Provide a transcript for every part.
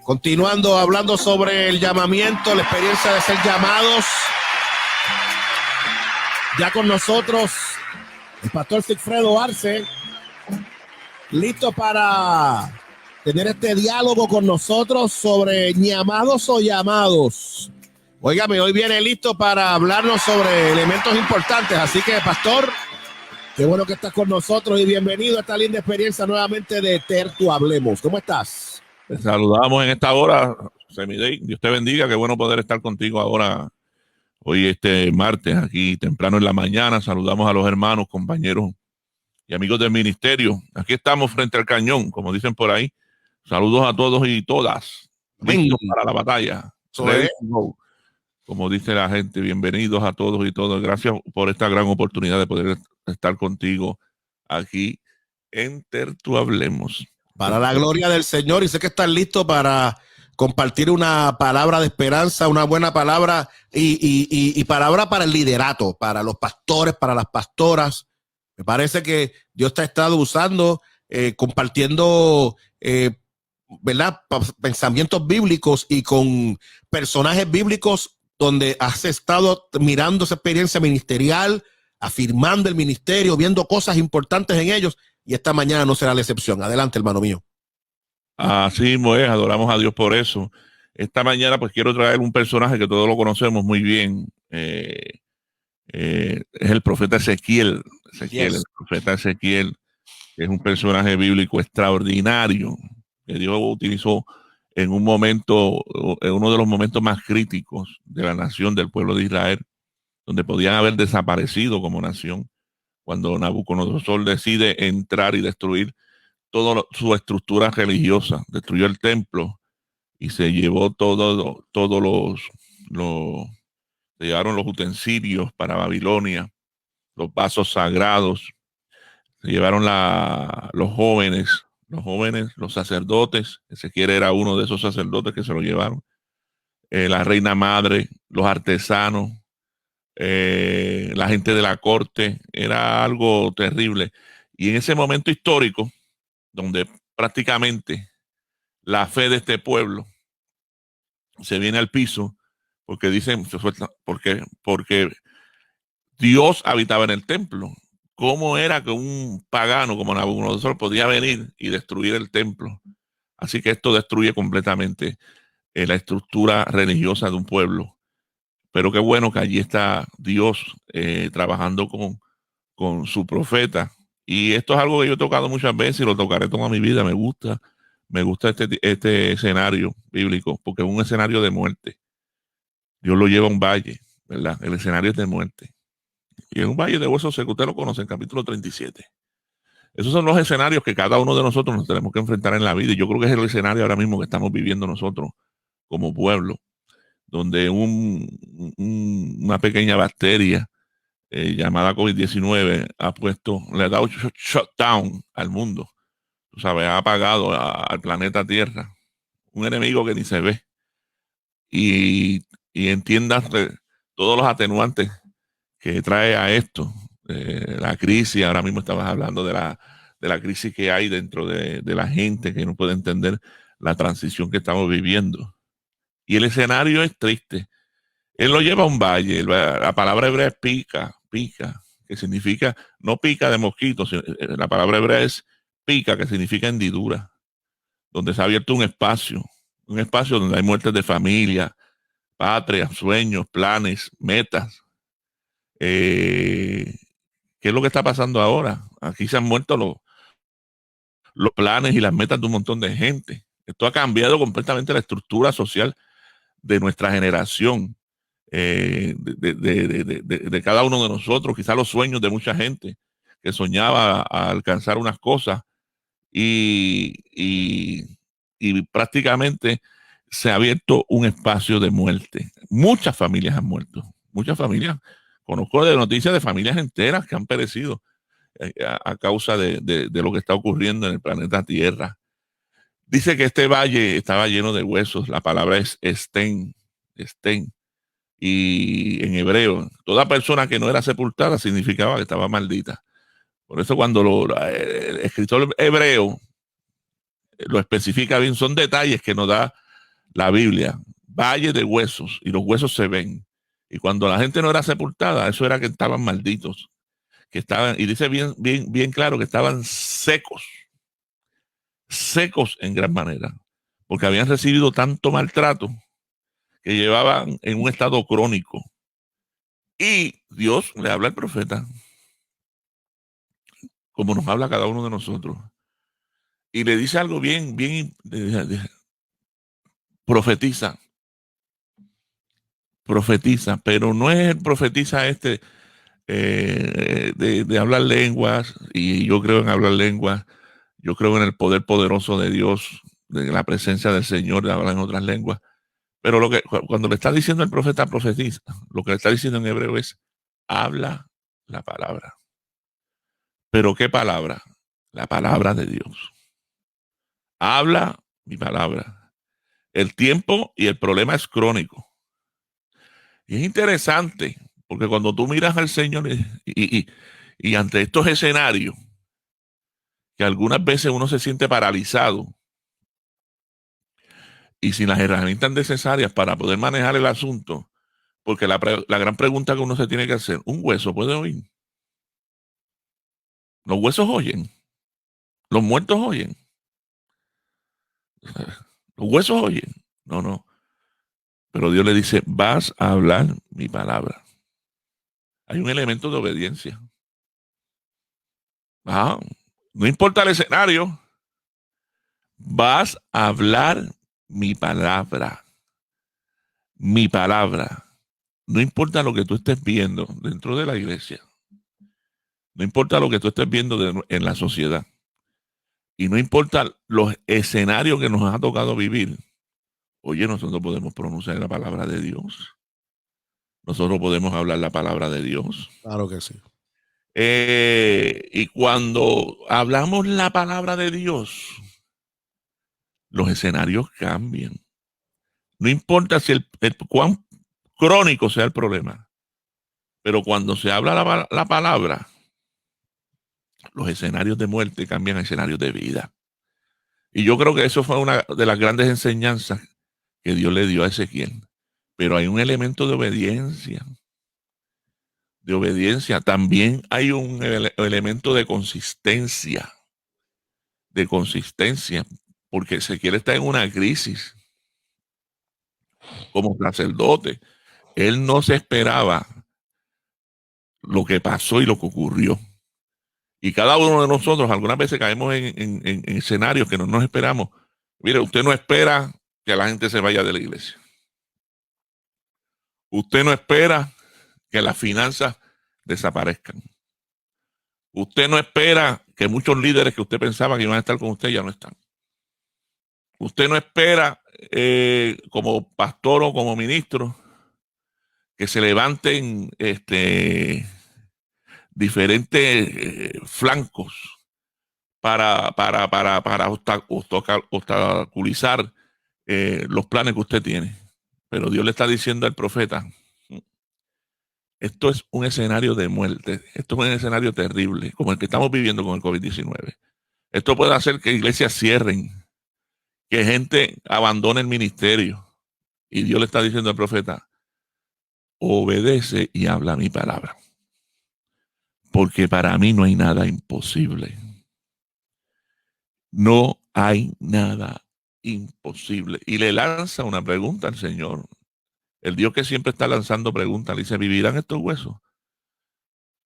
Continuando hablando sobre el llamamiento, la experiencia de ser llamados. Ya con nosotros el pastor Sigfredo Arce, listo para tener este diálogo con nosotros sobre llamados o llamados. Óigame, hoy viene listo para hablarnos sobre elementos importantes. Así que, pastor, qué bueno que estás con nosotros y bienvenido a esta linda experiencia nuevamente de Tertu Hablemos. ¿Cómo estás? Te saludamos en esta hora, Semidey. Dios te bendiga. Qué bueno poder estar contigo ahora, hoy martes, aquí temprano en la mañana. Saludamos a los hermanos, compañeros y amigos del ministerio. Aquí estamos frente al cañón, como dicen por ahí. Saludos a todos y todas. Listos para la batalla. Ready to go, como dice la gente. Bienvenidos a todos y todas. Gracias por esta gran oportunidad de poder estar contigo aquí en Tertu Hablemos. Para la gloria del Señor, y sé que estás listo para compartir una palabra de esperanza, una buena palabra y palabra para el liderato, para los pastores, para las pastoras. Me parece que Dios te ha estado usando, compartiendo, ¿verdad? Pensamientos bíblicos y con personajes bíblicos donde has estado mirando esa experiencia ministerial, afirmando el ministerio, viendo cosas importantes en ellos. Y esta mañana no será la excepción. Adelante, hermano mío. Así es, adoramos a Dios por eso. Esta mañana pues quiero traer un personaje que todos lo conocemos muy bien. Es el profeta Ezequiel. El profeta Ezequiel es un personaje bíblico extraordinario que Dios utilizó en un momento, en uno de los momentos más críticos de la nación, del pueblo de Israel, donde podían haber desaparecido como nación, cuando Nabucodonosor decide entrar y destruir toda su estructura religiosa, destruyó el templo y se llevó se llevaron los utensilios para Babilonia, los vasos sagrados, se llevaron los jóvenes, los sacerdotes. Ezequiel era uno de esos sacerdotes que se lo llevaron, la reina madre, los artesanos, la gente de la corte. Era algo terrible. Y en ese momento histórico, donde prácticamente la fe de este pueblo se viene al piso, porque dicen, porque Dios habitaba en el templo. ¿Cómo era que un pagano como Nabucodonosor podía venir y destruir el templo? Así que esto destruye completamente la estructura religiosa de un pueblo. Pero qué bueno que allí está Dios trabajando con su profeta. Y esto es algo que yo he tocado muchas veces y lo tocaré toda mi vida. Me gusta este escenario bíblico, porque es un escenario de muerte. Dios lo lleva a un valle, ¿verdad? El escenario es de muerte. Y en un valle de huesos secos, usted lo conoce en capítulo 37. Esos son los escenarios que cada uno de nosotros nos tenemos que enfrentar en la vida. Y yo creo que es el escenario ahora mismo que estamos viviendo nosotros como pueblo, donde una pequeña bacteria llamada COVID-19 le ha dado shutdown al mundo. Tú sabes, ha apagado al planeta Tierra. Un enemigo que ni se ve. Y entiendas todos los atenuantes que trae a esto. La crisis, ahora mismo estabas hablando de la crisis que hay dentro de la gente, que no puede entender la transición que estamos viviendo. Y el escenario es triste. Él lo lleva a un valle. La palabra hebrea es pica, que significa, no pica de mosquitos, la palabra hebrea es pica, que significa hendidura, donde se ha abierto un espacio donde hay muertes de familia, patria, sueños, planes, metas. ¿Qué es lo que está pasando ahora? Aquí se han muerto los planes y las metas de un montón de gente. Esto ha cambiado completamente la estructura social de nuestra generación, de cada uno de nosotros, quizás los sueños de mucha gente que soñaba a alcanzar unas cosas y prácticamente se ha abierto un espacio de muerte. Muchas familias han muerto, muchas familias. Conozco de noticias de familias enteras que han perecido a causa de lo que está ocurriendo en el planeta Tierra. Dice que este valle estaba lleno de huesos. La palabra es estén. Y en hebreo, toda persona que no era sepultada significaba que estaba maldita. Por eso cuando el escritor hebreo lo especifica bien, son detalles que nos da la Biblia, valle de huesos, y los huesos se ven. Y cuando la gente no era sepultada, eso era que estaban malditos, que estaban, y dice bien claro, que estaban secos, secos en gran manera, porque habían recibido tanto maltrato que llevaban en un estado crónico. Y Dios le habla al profeta, como nos habla a cada uno de nosotros, y le dice algo profetiza, profetiza, pero no es el profetiza de hablar lenguas, y yo creo en hablar lenguas, yo creo en el poder poderoso de Dios, de la presencia del Señor, de hablar en otras lenguas. Pero cuando le está diciendo el profeta, profetiza, lo que le está diciendo en hebreo es, habla la palabra. ¿Pero qué palabra? La palabra de Dios. Habla mi palabra. El tiempo y el problema es crónico. Y es interesante, porque cuando tú miras al Señor y ante estos escenarios, que algunas veces uno se siente paralizado y sin las herramientas necesarias para poder manejar el asunto, porque la gran pregunta que uno se tiene que hacer, ¿un hueso puede oír? Los huesos oyen, los muertos oyen, los huesos oyen. No, no. Pero Dios le dice, vas a hablar mi palabra. Hay un elemento de obediencia. Ah, no importa el escenario, vas a hablar mi palabra. Mi palabra. No importa lo que tú estés viendo dentro de la iglesia. No importa lo que tú estés viendo en la sociedad. Y no importa los escenarios que nos ha tocado vivir. Oye, nosotros podemos pronunciar la palabra de Dios. Nosotros podemos hablar la palabra de Dios. Claro que sí. Y cuando hablamos la palabra de Dios, los escenarios cambian. No importa si cuán crónico sea el problema, pero cuando se habla la palabra, los escenarios de muerte cambian a escenarios de vida. Y yo creo que eso fue una de las grandes enseñanzas que Dios le dio a Ezequiel. Pero hay un elemento de obediencia. De obediencia. También hay un elemento de consistencia. De consistencia. Porque Ezequiel está en una crisis. Como sacerdote. Él no se esperaba lo que pasó y lo que ocurrió. Y cada uno de nosotros algunas veces caemos en escenarios que no nos esperamos. Mire, usted no espera que la gente se vaya de la iglesia. Usted no espera que las finanzas desaparezcan. Usted no espera que muchos líderes que usted pensaba que iban a estar con usted ya no están. Usted no espera como pastor o como ministro que se levanten diferentes flancos para obstaculizar los planes que usted tiene. Pero Dios le está diciendo al profeta, esto es un escenario de muerte, esto es un escenario terrible, como el que estamos viviendo con el COVID-19. Esto puede hacer que iglesias cierren, que gente abandone el ministerio. Y Dios le está diciendo al profeta, obedece y habla mi palabra. Porque para mí no hay nada imposible. No hay nada imposible. Y le lanza una pregunta al Señor. El Dios que siempre está lanzando preguntas, le dice, ¿vivirán estos huesos?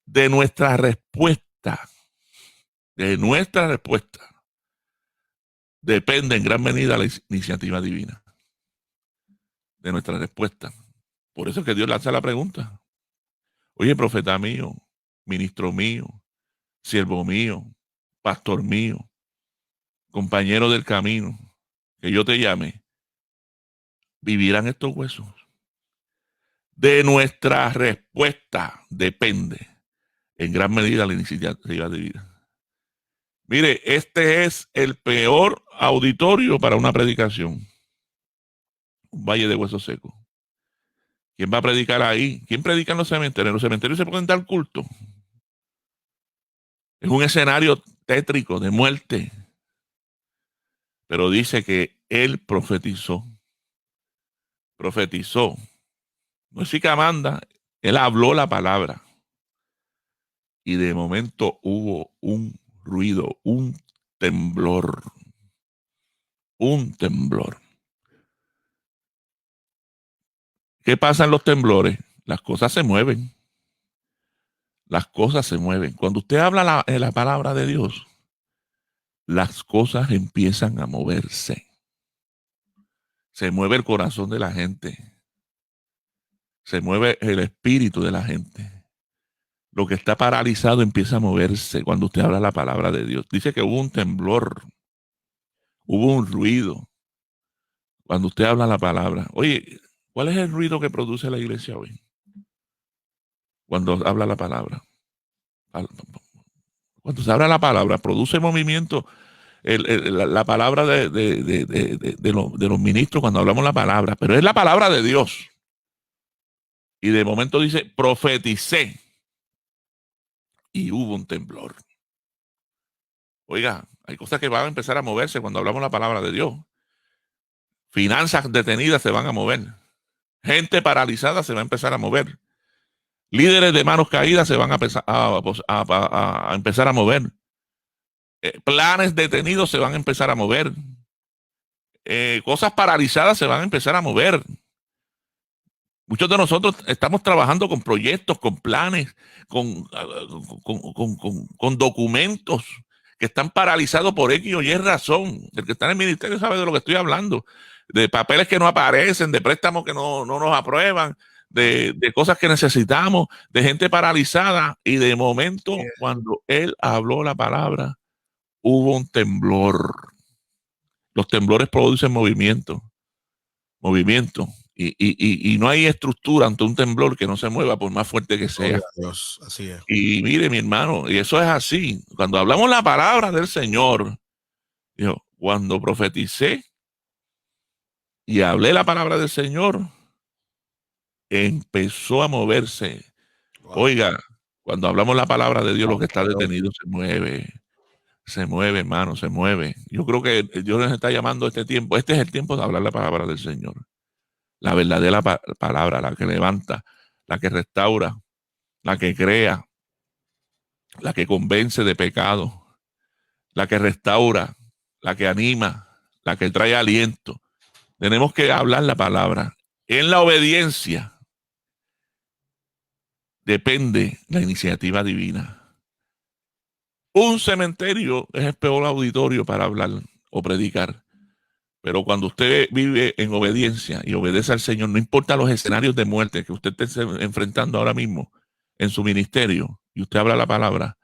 De nuestra respuesta, depende en gran medida la iniciativa divina. De nuestra respuesta. Por eso es que Dios lanza la pregunta. Oye, profeta mío, ministro mío, siervo mío, pastor mío, compañero del camino, que yo te llame, ¿vivirán estos huesos? De nuestra respuesta depende en gran medida la iniciativa divina. Mire, este es el peor auditorio para una predicación. Un valle de huesos secos. ¿Quién va a predicar ahí? ¿Quién predica en los cementerios? En los cementerios se pueden dar culto. Es un escenario tétrico de muerte. Pero dice que él profetizó profetizó. No es que Amanda, él habló la palabra. Y de momento hubo un ruido, un temblor. Un temblor. ¿Qué pasa en los temblores? Las cosas se mueven. Las cosas se mueven. Cuando usted habla la palabra de Dios, las cosas empiezan a moverse. Se mueve el corazón de la gente. Se mueve el espíritu de la gente. Lo que está paralizado empieza a moverse cuando usted habla la palabra de Dios. Dice que hubo un temblor, hubo un ruido cuando usted habla la palabra. Oye, ¿cuál es el ruido que produce la iglesia hoy? Cuando habla la palabra. Cuando se habla la palabra, produce movimiento. La palabra de los ministros cuando hablamos la palabra, pero es la palabra de Dios. Y de momento dice, profeticé. Y hubo un temblor. Oiga, hay cosas que van a empezar a moverse cuando hablamos la palabra de Dios. Finanzas detenidas se van a mover. Gente paralizada se va a empezar a mover. Líderes de manos caídas se van a empezar a mover. Planes detenidos se van a empezar a mover. Cosas paralizadas se van a empezar a mover. Muchos de nosotros estamos trabajando con proyectos, con planes, con documentos que están paralizados por X o Y razón. El que está en el ministerio sabe de lo que estoy hablando. De papeles que no aparecen, de préstamos que no nos aprueban, de cosas que necesitamos, de gente paralizada. Y de momento, cuando él habló la palabra, hubo un temblor. Los temblores producen movimiento. Y no hay estructura ante un temblor que no se mueva por más fuerte que sea. Dios, así es. Y mire, mi hermano, y eso es así. Cuando hablamos la palabra del Señor, dijo, cuando profeticé y hablé la palabra del Señor, empezó a moverse. Wow. Oiga, cuando hablamos la palabra de Dios, lo que está detenido se mueve. Se mueve, hermano, se mueve. Yo creo que Dios nos está llamando a este tiempo. Este es el tiempo de hablar la palabra del Señor. La verdadera palabra, la que levanta, la que restaura, la que crea, la que convence de pecado, la que restaura, la que anima, la que trae aliento. Tenemos que hablar la palabra. En la obediencia depende la iniciativa divina. Un cementerio es el peor auditorio para hablar o predicar. Pero cuando usted vive en obediencia y obedece al Señor, no importa los escenarios de muerte que usted esté enfrentando ahora mismo en su ministerio, y usted habla la palabra,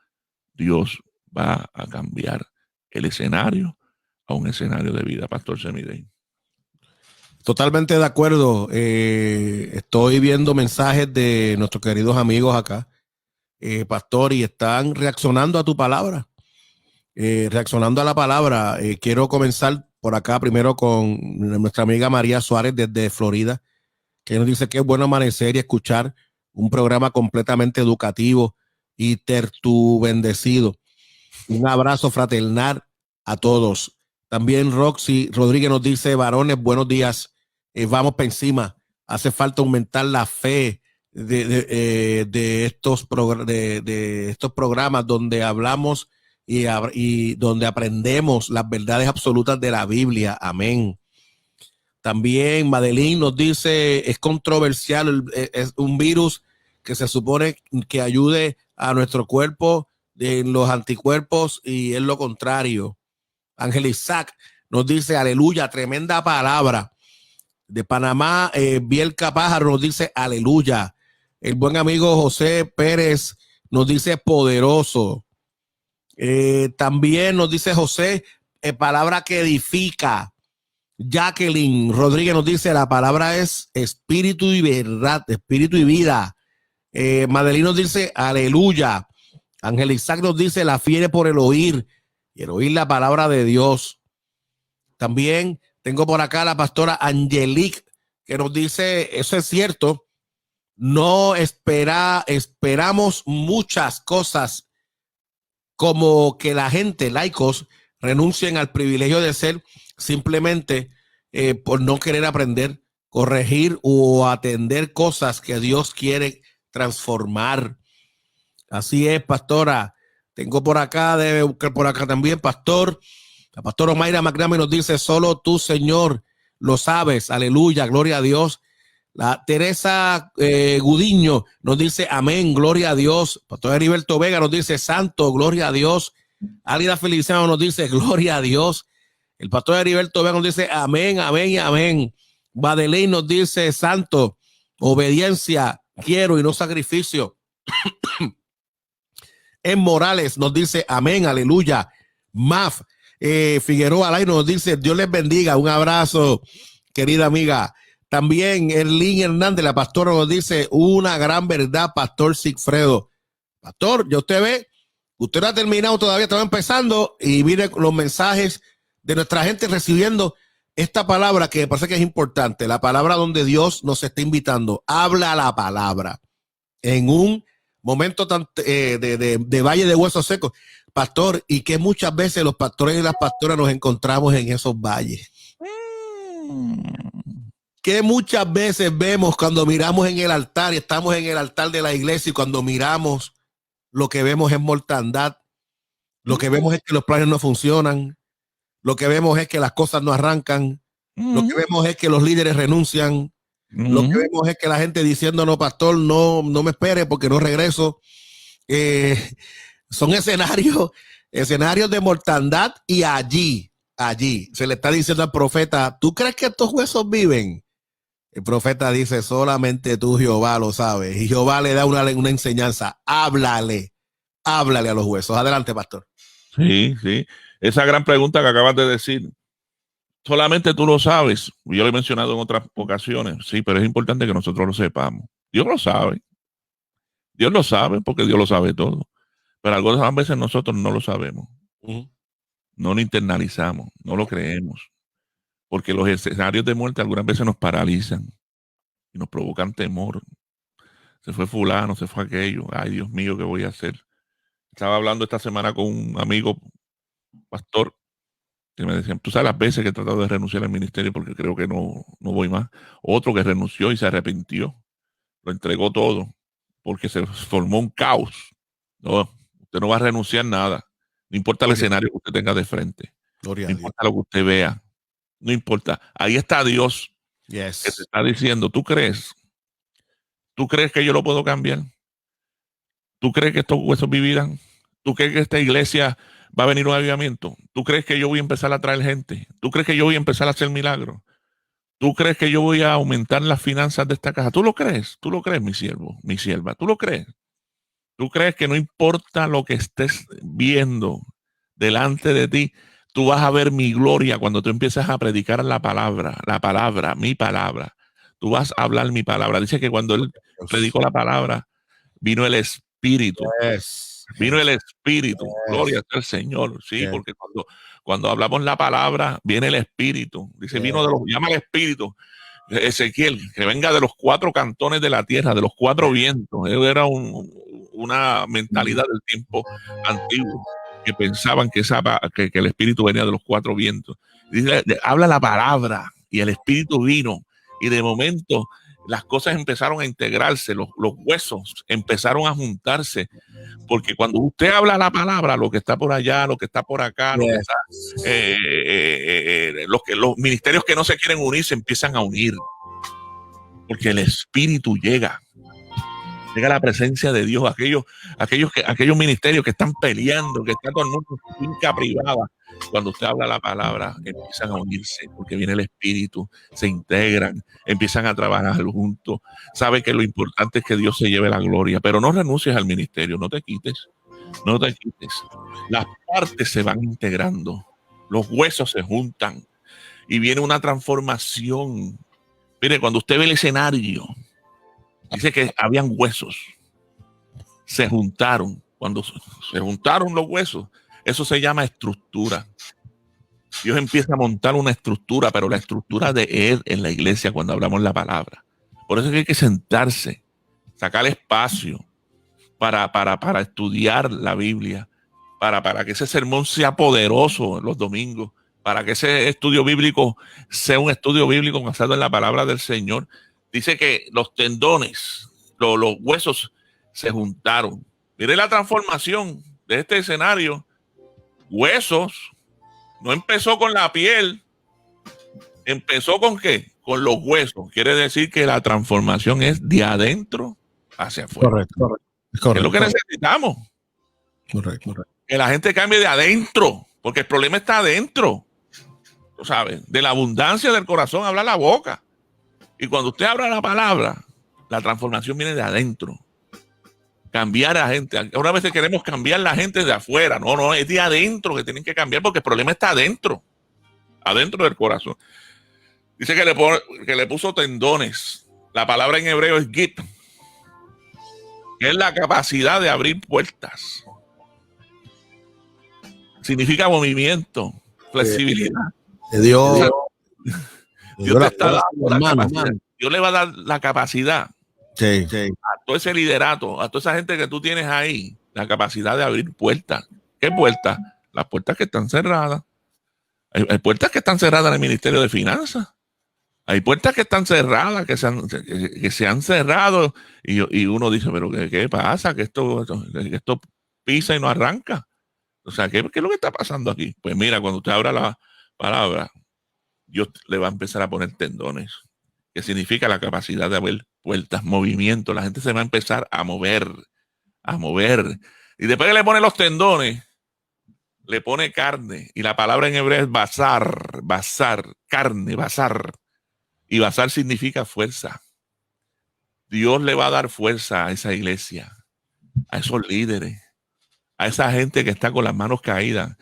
Dios va a cambiar el escenario a un escenario de vida, Pastor Semidein. Totalmente de acuerdo. Estoy viendo mensajes de nuestros queridos amigos acá, Pastor, y están reaccionando a tu palabra. Reaccionando a la palabra. Quiero comenzar por acá primero con nuestra amiga María Suárez desde Florida, que nos dice que es bueno amanecer y escuchar un programa completamente educativo y tertu bendecido. Un abrazo fraternal a todos. También Roxy Rodríguez nos dice, varones, buenos días. Vamos para encima. Hace falta aumentar la fe de estos programas donde hablamos y donde aprendemos las verdades absolutas de la Biblia. Amén. También Madeline nos dice, es controversial, es un virus que se supone que ayude a nuestro cuerpo en los anticuerpos y es lo contrario. Ángel Isaac nos dice, aleluya, tremenda palabra. De Panamá, Bielka Pájaro nos dice, aleluya. El buen amigo José Pérez nos dice, poderoso. También nos dice José, palabra que edifica. Jacqueline Rodríguez nos dice, la palabra es espíritu y verdad, espíritu y vida. Madeline nos dice, aleluya. Ángel Isaac nos dice, la fiere por el oír, y el oír la palabra de Dios. También tengo por acá la pastora Angelique, que nos dice, eso es cierto, no esperamos muchas cosas, como que la gente, laicos, renuncien al privilegio de ser simplemente por no querer aprender corregir o atender cosas que Dios quiere transformar. Así es, pastora. Tengo por acá, debe buscar por acá también, pastor. La pastora Mayra McNamee nos dice, solo tú, Señor, lo sabes. Aleluya, gloria a Dios. La Teresa Gudiño nos dice, amén, gloria a Dios. Pastor Heriberto Vega nos dice, santo, gloria a Dios. Álida Feliciano nos dice, gloria a Dios. El pastor Heriberto Vega nos dice, amén, amén y amén. Badelein nos dice, santo, obediencia, quiero y no sacrificio. En Morales nos dice, amén, aleluya. Maf Figueroa Alay nos dice, Dios les bendiga. Un abrazo, querida amiga. También Erlín Hernández, la pastora, nos dice, una gran verdad, pastor Sigfredo. Pastor, ya usted ve, usted no ha terminado todavía, estaba empezando y mire los mensajes de nuestra gente recibiendo esta palabra que me parece que es importante, la palabra donde Dios nos está invitando. Habla la palabra en un momento tan, de valle de huesos secos. Pastor, y que muchas veces los pastores y las pastoras nos encontramos en esos valles. Que muchas veces vemos cuando miramos en el altar y estamos en el altar de la iglesia y cuando miramos lo que vemos es mortandad, lo que vemos es que los planes no funcionan, lo que vemos es que las cosas no arrancan, lo que vemos es que los líderes renuncian, lo que vemos es que la gente diciendo, no, pastor, no me espere porque no regreso. Son escenarios de mortandad y allí se le está diciendo al profeta, ¿tú crees que estos huesos viven? El profeta dice, solamente tú, Jehová, lo sabes. Y Jehová le da una enseñanza. Háblale a los huesos. Adelante, pastor. Sí. Esa gran pregunta que acabas de decir, solamente tú lo sabes. Yo lo he mencionado en otras ocasiones, sí, pero es importante que nosotros lo sepamos. Dios lo sabe. Dios lo sabe porque Dios lo sabe todo. Pero algunas veces nosotros no lo sabemos. No lo internalizamos, no lo creemos. Porque los escenarios de muerte algunas veces nos paralizan y nos provocan temor. Se fue fulano, se fue aquello. Ay, Dios mío, ¿qué voy a hacer? Estaba hablando esta semana con un amigo pastor que me decían, tú sabes las veces que he tratado de renunciar al ministerio porque creo que no voy más. Otro que renunció y se arrepintió. Lo entregó todo porque se formó un caos. No, usted no va a renunciar nada. No importa el escenario que usted tenga de frente. No importa lo que usted vea. No importa. Ahí está Dios. Yes. Que te está diciendo, ¿tú crees que yo lo puedo cambiar? ¿Tú crees que estos huesos vivirán? ¿Tú crees que esta iglesia va a venir un avivamiento? ¿Tú crees que yo voy a empezar a traer gente? ¿Tú crees que yo voy a empezar a hacer milagros? ¿Tú crees que yo voy a aumentar las finanzas de esta casa? ¿Tú lo crees? ¿Tú lo crees, mi siervo, mi sierva? ¿Tú lo crees? ¿Tú crees que no importa lo que estés viendo delante de ti, tú vas a ver mi gloria cuando tú empiezas a predicar la palabra, mi palabra? Tú vas a hablar mi palabra. Dice que cuando él predicó la palabra, vino el Espíritu. Vino el Espíritu. Gloria al Señor. Sí, porque cuando hablamos la palabra, viene el Espíritu. Dice, llama al Espíritu. Ezequiel, que venga de los 4 cantones de la tierra, de los 4 vientos. Era una mentalidad del tiempo antiguo, que pensaban que el Espíritu venía de los 4 vientos. Dice, habla la palabra y el Espíritu vino. Y de momento las cosas empezaron a integrarse, los huesos empezaron a juntarse, porque cuando usted habla la palabra, lo que está por allá, lo que está por acá, lo que está, los ministerios que no se quieren unir se empiezan a unir, porque el Espíritu llega la presencia de Dios, aquellos ministerios que están peleando, que está todo el mundo en finca privada. Cuando usted habla la palabra, empiezan a unirse, porque viene el Espíritu, se integran, empiezan a trabajar juntos. Sabe que lo importante es que Dios se lleve la gloria, pero no renuncies al ministerio, no te quites. Las partes se van integrando, los huesos se juntan y viene una transformación. Mire, cuando usted ve el escenario, dice que habían huesos, se juntaron. Cuando se juntaron los huesos, eso se llama estructura. Dios empieza a montar una estructura, pero la estructura de Él en la iglesia cuando hablamos la palabra. Por eso es que hay que sentarse, sacar espacio para estudiar la Biblia, para que ese sermón sea poderoso los domingos, para que ese estudio bíblico sea un estudio bíblico basado en la palabra del Señor. Dice que los tendones, los huesos se juntaron. Mire la transformación de este escenario. Huesos, no empezó con la piel, empezó con ¿qué? Con los huesos. Quiere decir que la transformación es de adentro hacia afuera. Correcto. Es lo que necesitamos. Correcto. Que la gente cambie de adentro, porque el problema está adentro. Tú sabes, de la abundancia del corazón habla la boca. Y cuando usted habla la palabra, la transformación viene de adentro. Cambiar a la gente. Una vez queremos cambiar la gente de afuera. No, es de adentro que tienen que cambiar porque el problema está adentro. Adentro del corazón. Dice que le puso tendones. La palabra en hebreo es git. Que es la capacidad de abrir puertas. Significa movimiento, flexibilidad. Dios Dios le va a dar la capacidad sí. a todo ese liderato, a toda esa gente que tú tienes ahí, la capacidad de abrir puertas. ¿Qué puertas? Las puertas que están cerradas. Hay puertas que están cerradas en el Ministerio de Finanzas. Hay puertas que están cerradas, que se han cerrado y uno dice, pero ¿qué pasa? Que esto pisa y no arranca. O sea, ¿qué es lo que está pasando aquí? Pues mira, cuando usted abra la palabra, Dios le va a empezar a poner tendones, que significa la capacidad de abrir puertas, movimiento. La gente se va a empezar a mover. Y después que le pone los tendones, le pone carne. Y la palabra en hebreo es basar, carne, basar. Y basar significa fuerza. Dios le va a dar fuerza a esa iglesia, a esos líderes, a esa gente que está con las manos caídas.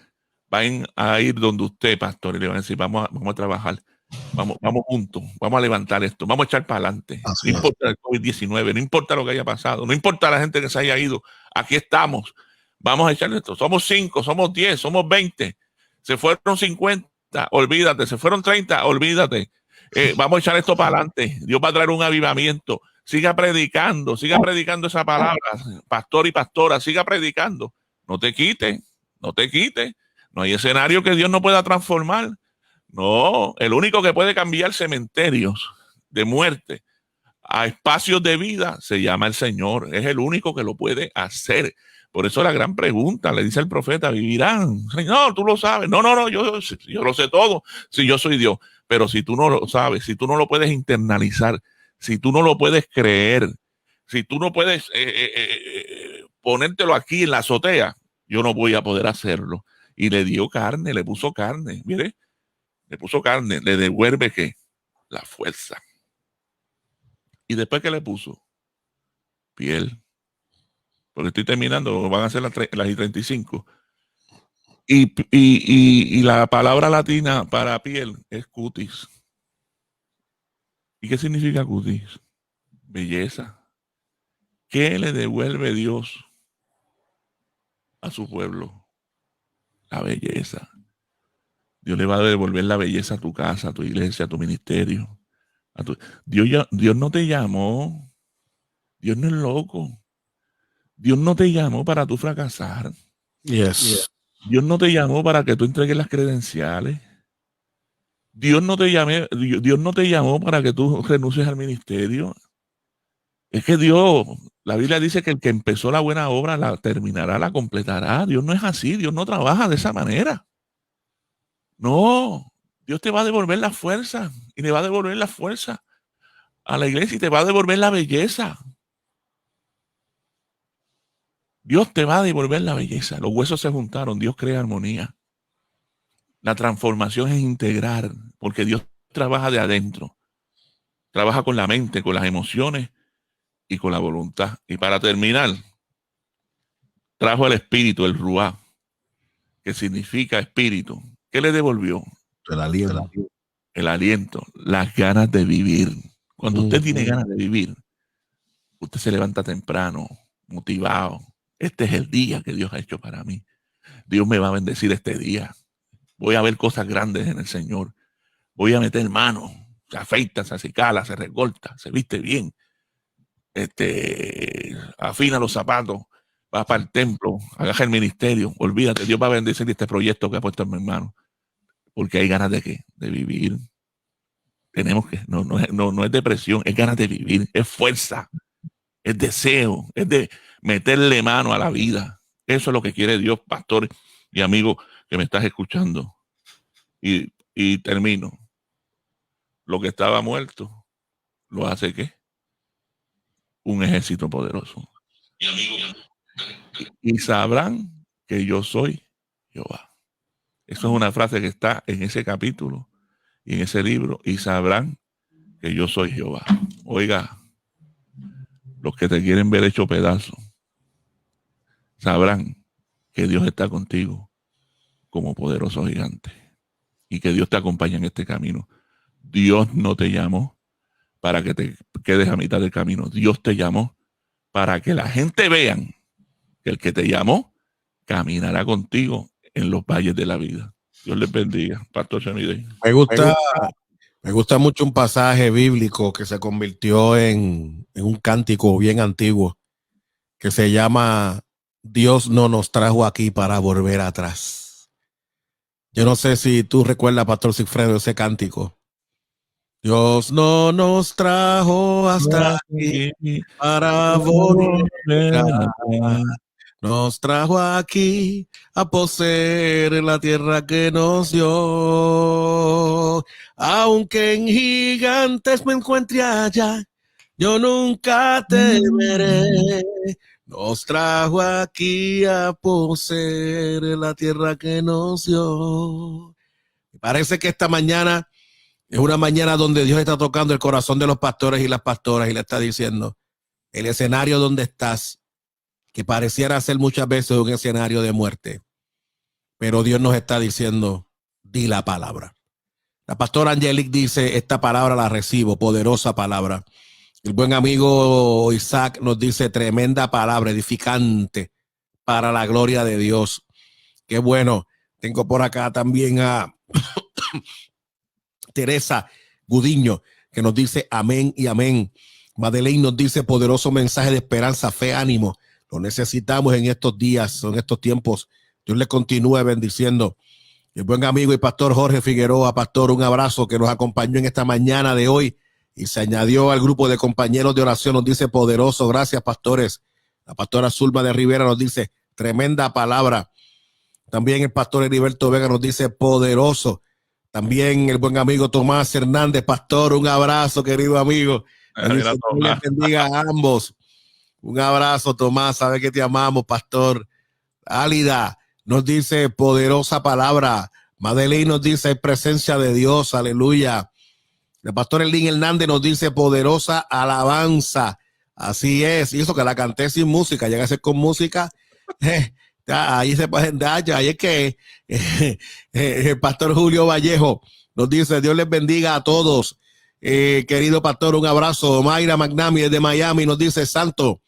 Van a ir donde usted, pastor, y le van a decir, vamos a trabajar, vamos juntos, vamos a levantar esto, vamos a echar para adelante. No importa el COVID-19, no importa lo que haya pasado, no importa la gente que se haya ido, aquí estamos, vamos a echar esto. Somos 5, somos 10, somos 20, se fueron 50, olvídate, se fueron 30, olvídate. Vamos a echar esto para adelante. Dios va a traer un avivamiento. Siga predicando esa palabra, pastor y pastora, siga predicando. No te quites. No hay escenario que Dios no pueda transformar. No, el único que puede cambiar cementerios de muerte a espacios de vida se llama el Señor. Es el único que lo puede hacer. Por eso la gran pregunta, le dice el profeta, ¿vivirán? Señor, tú lo sabes. No, yo lo sé todo. Si yo soy Dios. Pero si tú no lo sabes, si tú no lo puedes internalizar, si tú no lo puedes creer, si tú no puedes ponértelo aquí en la azotea, yo no voy a poder hacerlo. Y le dio carne, le puso carne. Mire, le puso carne, le devuelve ¿qué? La fuerza. Y después que le puso piel, porque estoy terminando, van a ser las 35. Y la palabra latina para piel es cutis. ¿Y qué significa cutis? Belleza. ¿Qué le devuelve Dios a su pueblo? La belleza. Dios le va a devolver la belleza a tu casa, a tu iglesia, a tu ministerio. Dios no te llamó. Dios no es loco. Dios no te llamó para tú fracasar. Yes. Dios no te llamó para que tú entregues las credenciales. Dios no te llamó para que tú renuncies al ministerio. Es que Dios, la Biblia dice que el que empezó la buena obra la terminará, la completará. Dios no es así, Dios no trabaja de esa manera. No, Dios te va a devolver la fuerza y le va a devolver la fuerza a la iglesia y te va a devolver la belleza. Dios te va a devolver la belleza. Los huesos se juntaron, Dios crea armonía. La transformación es integrar, porque Dios trabaja de adentro. Trabaja con la mente, con las emociones y con la voluntad. Y para terminar, trajo el espíritu, el ruá, que significa espíritu. ¿Qué le devolvió? El aliento. El aliento, las ganas de vivir. Cuando usted tiene ganas de vivir, usted se levanta temprano, motivado. Este es el día que Dios ha hecho para mí. Dios me va a bendecir este día. Voy a ver cosas grandes en el Señor. Voy a meter mano. Se afeita, se acicala, se recorta, se viste bien. Afina los zapatos, va para el templo, agaja el ministerio. Olvídate, Dios va a bendecir este proyecto que ha puesto en mis manos. porque hay ganas de ¿qué? De vivir. Tenemos que, no es depresión, es ganas de vivir, es fuerza, es deseo, es de meterle mano a la vida. Eso es lo que quiere Dios, pastor y amigo que me estás escuchando. Y termino. Lo que estaba muerto lo hace ¿qué? Un ejército poderoso. Y sabrán que yo soy Jehová. Eso es una frase que está en ese capítulo y en ese libro. Y sabrán que yo soy Jehová. Oiga, los que te quieren ver hecho pedazo, sabrán que Dios está contigo como poderoso gigante y que Dios te acompaña en este camino. Dios no te llamó para que te quedes a mitad del camino. Dios te llamó para que la gente vean que el que te llamó caminará contigo en los valles de la vida. Dios les bendiga. Pastor Semidey. Me gusta mucho un pasaje bíblico que se convirtió en un cántico bien antiguo que se llama Dios no nos trajo aquí para volver atrás. Yo no sé si tú recuerdas, Pastor Sigfredo, ese cántico. Dios no nos trajo hasta aquí para volver atrás. Nos trajo aquí a poseer la tierra que nos dio. Aunque en gigantes me encuentre allá, yo nunca temeré. Nos trajo aquí a poseer la tierra que nos dio. Me parece que esta mañana es una mañana donde Dios está tocando el corazón de los pastores y las pastoras y le está diciendo, el escenario donde estás, que pareciera ser muchas veces un escenario de muerte, pero Dios nos está diciendo, di la palabra. La pastora Angelic dice, esta palabra la recibo, poderosa palabra. El buen amigo Isaac nos dice, tremenda palabra, edificante para la gloria de Dios. Qué bueno. Tengo por acá también a Teresa Gudiño, que nos dice amén y amén. Madeleine nos dice, poderoso mensaje de esperanza, fe, ánimo. Lo necesitamos en estos días, en estos tiempos. Dios le continúe bendiciendo. El buen amigo y pastor Jorge Figueroa, pastor, un abrazo, que nos acompañó en esta mañana de hoy y se añadió al grupo de compañeros de oración. Nos dice, poderoso, gracias, pastores. La pastora Zulma de Rivera nos dice, tremenda palabra. También el pastor Heriberto Vega nos dice, poderoso. También el buen amigo Tomás Hernández, pastor, un abrazo, querido amigo. Dios les bendiga a ambos. Un abrazo, Tomás, sabe que te amamos, pastor. Álida nos dice, poderosa palabra. Madeleine nos dice, presencia de Dios, aleluya. El pastor Elín Hernández nos dice, poderosa alabanza. Así es, y eso que la canté sin música, llega a ser con música. Ahí se puede dar, ahí es que el pastor Julio Vallejo nos dice, Dios les bendiga a todos. Querido pastor, un abrazo. Mayra Magnami desde Miami nos dice, santo.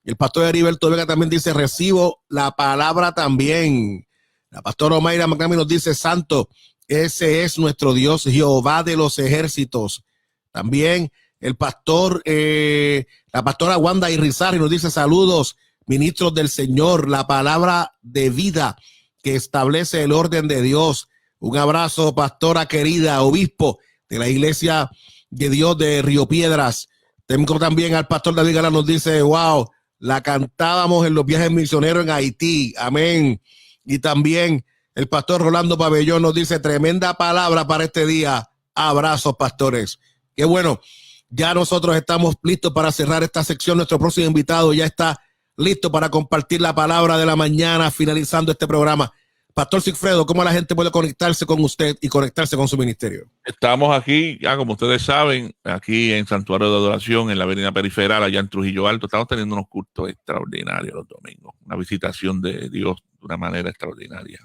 El pastor Heriberto Vega también dice, recibo la palabra también. La pastora Mayra Magnami nos dice, santo, ese es nuestro Dios, Jehová de los ejércitos. También el pastor, la pastora Wanda Irizarry nos dice, saludos, ministros del Señor, la palabra de vida que establece el orden de Dios. Un abrazo, pastora querida, obispo de la iglesia de Dios de Río Piedras. Tengo también al pastor David Gala, nos dice, wow, la cantábamos en los viajes misioneros en Haití, amén. Y también el pastor Rolando Pabellón nos dice, tremenda palabra para este día. Abrazos, pastores. Qué bueno, ya nosotros estamos listos para cerrar esta sección. Nuestro próximo invitado ya está listo para compartir la palabra de la mañana, finalizando este programa. Pastor Sigfredo, ¿cómo la gente puede conectarse con usted y conectarse con su ministerio? Estamos aquí, ya como ustedes saben, aquí en Santuario de Adoración, en la avenida Periferal, allá en Trujillo Alto. Estamos teniendo unos cultos extraordinarios los domingos. Una visitación de Dios de una manera extraordinaria.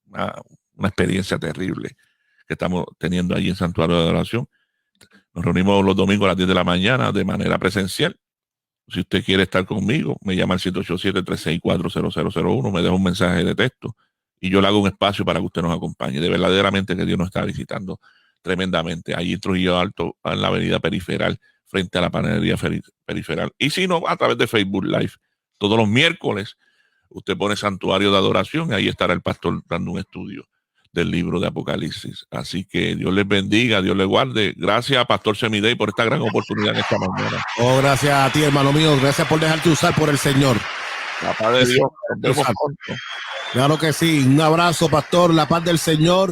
Una experiencia terrible que estamos teniendo allí en Santuario de Adoración. Nos reunimos los domingos a las 10 de la mañana de manera presencial. Si usted quiere estar conmigo, me llama al 787-364-0001, me deja un mensaje de texto y yo le hago un espacio para que usted nos acompañe. De verdaderamente que Dios nos está visitando tremendamente. Allí en Trujillo Alto, en la avenida Periferal, frente a la panadería Periferal. Y si no, a través de Facebook Live. Todos los miércoles, usted pone Santuario de Adoración y ahí estará el pastor dando un estudio del libro de Apocalipsis. Así que Dios les bendiga, Dios les guarde. Gracias, Pastor Semidey, por esta gran oportunidad en esta mañana. Oh, gracias a ti, hermano mío. Gracias por dejarte usar por el Señor. La paz de Dios. Nos vemos pronto. Claro que sí. Un abrazo, pastor. La paz del Señor.